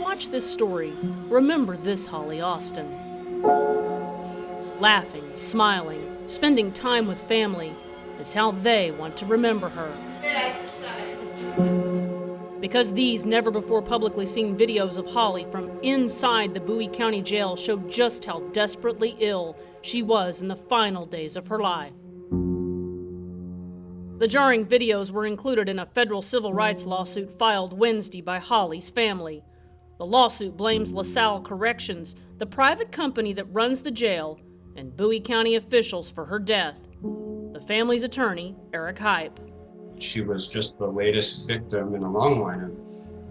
watch this story, remember this Holly Austin. Laughing, smiling, spending time with family is how they want to remember her. Because these never before publicly seen videos of Holly from inside the Bowie County Jail show just how desperately ill she was in the final days of her life. The jarring videos were included in a federal civil rights lawsuit filed Wednesday by Holly's family. The lawsuit blames LaSalle Corrections, the private company that runs the jail, and Bowie County officials for her death. The family's attorney, Eric Hype. She was just the latest victim in a long line of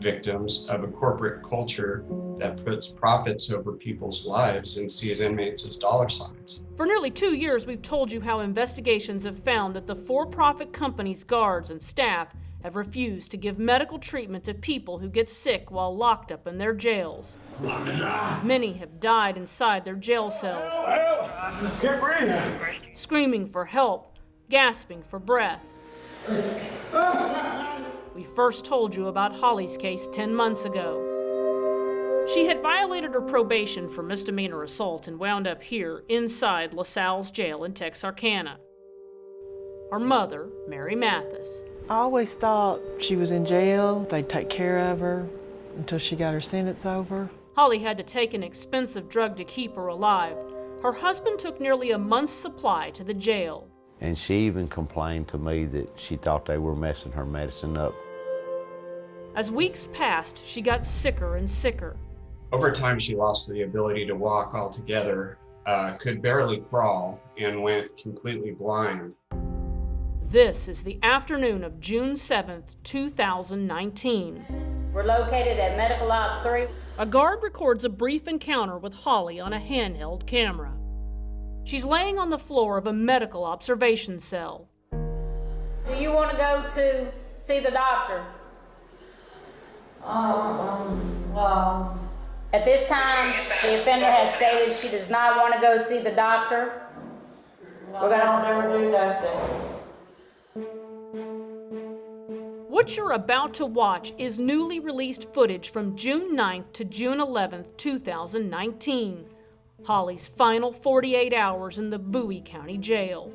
victims of a corporate culture that puts profits over people's lives and sees inmates as dollar signs. For nearly 2 years, we've told you how investigations have found that the for-profit company's guards and staff have refused to give medical treatment to people who get sick while locked up in their jails. Many have died inside their jail cells, Can't breathe. screaming for help, gasping for breath. We first told you about Holly's case 10 months ago. She had violated her probation for misdemeanor assault and wound up here inside LaSalle's jail in Texarkana. Her mother, Mary Mathis. I always thought she was in jail, they'd take care of her until she got her sentence over. Holly had to take an expensive drug to keep her alive. Her husband took nearly a month's supply to the jail. And she even complained to me that she thought they were messing her medicine up. As weeks passed, she got sicker and sicker. Over time, she lost the ability to walk altogether, could barely crawl, and went completely blind. This is the afternoon of June 7th, 2019. We're located at Medical Op 3. A guard records a brief encounter with Holly on a handheld camera. She's laying on the floor of a medical observation cell. Do you want to go to see the doctor? Well, At this time, the offender has stated she does not want to go see the doctor. I don't never do nothing. What you're about to watch is newly released footage from June 9th to June 11th, 2019. Holly's final 48 hours in the Bowie County Jail.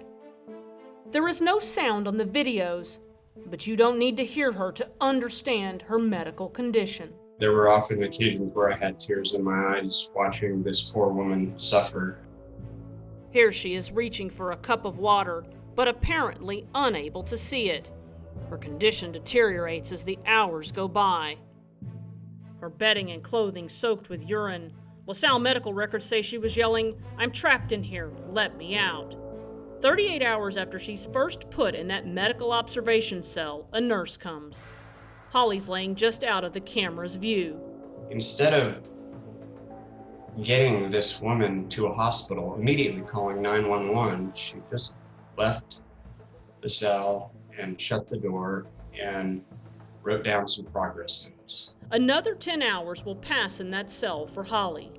There is no sound on the videos, but you don't need to hear her to understand her medical condition. There were often occasions where I had tears in my eyes watching this poor woman suffer. Here she is reaching for a cup of water, but apparently unable to see it. Her condition deteriorates as the hours go by. Her bedding and clothing soaked with urine. LaSalle medical records say she was yelling, "I'm trapped in here, let me out." 38 hours after she's first put in that medical observation cell, a nurse comes. Holly's laying just out of the camera's view. Instead of getting this woman to a hospital, immediately calling 911, she just left the cell and shut the door and wrote down some progress notes. Another 10 hours will pass in that cell for Holly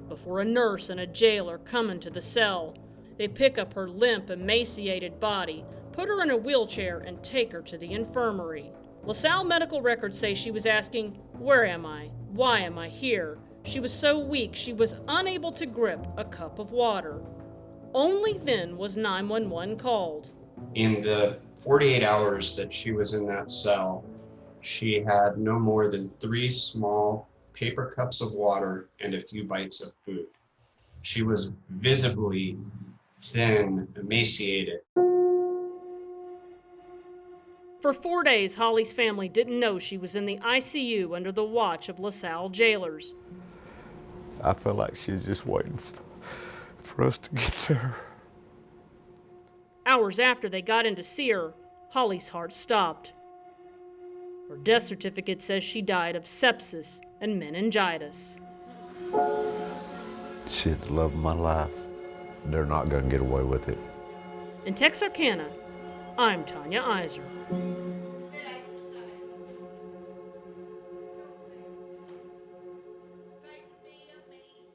before a nurse and a jailer come into the cell. They pick up her limp, emaciated body, put her in a wheelchair, and take her to the infirmary. LaSalle medical records say she was asking, "Where am I? Why am I here?" She was so weak she was unable to grip a cup of water. Only then was 911 called. In the 48 hours that she was in that cell, she had no more than 3 small paper cups of water and a few bites of food. She was visibly thin, emaciated. For 4 days, Holly's family didn't know she was in the ICU under the watch of LaSalle jailers. I felt like she was just waiting for us to get there. Hours after they got in to see her, Holly's heart stopped. Her death certificate says she died of sepsis and meningitis. She's the love of my life. They're not going to get away with it. In Texarkana, I'm Tanya Iser.